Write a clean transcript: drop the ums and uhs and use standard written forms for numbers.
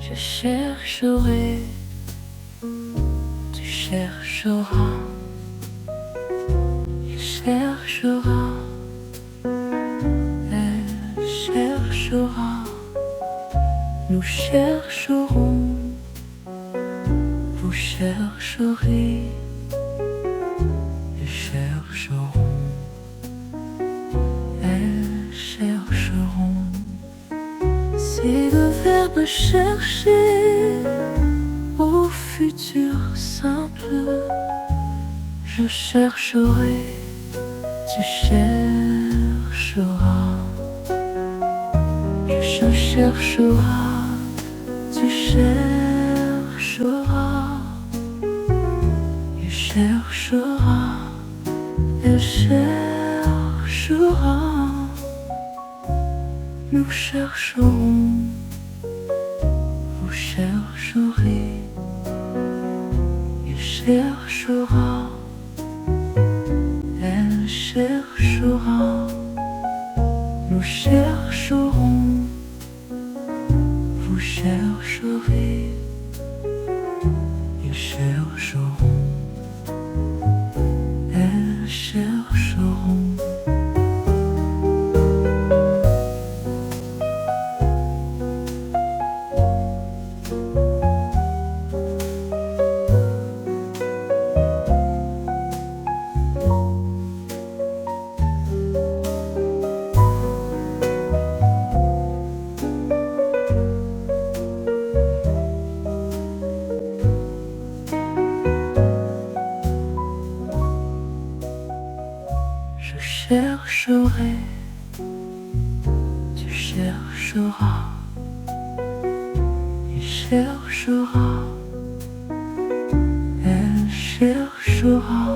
Je chercherai, tu chercheras, il cherchera, elle cherchera, nous chercherons, vous chercherez, ils chercheront, elles chercheront. C'est le verbe chercher au futur simple. Je chercherai, tu chercheras. Je chercheras, tu chercheras. Il cherchera, elle cherchera. Nous chercherons, vous chercherez, il cherchera, elle cherchera, nous chercherons, vous chercherez, ils chercheront, elles chercheront. Je chercherai, tu chercheras, il cherchera, elle cherchera.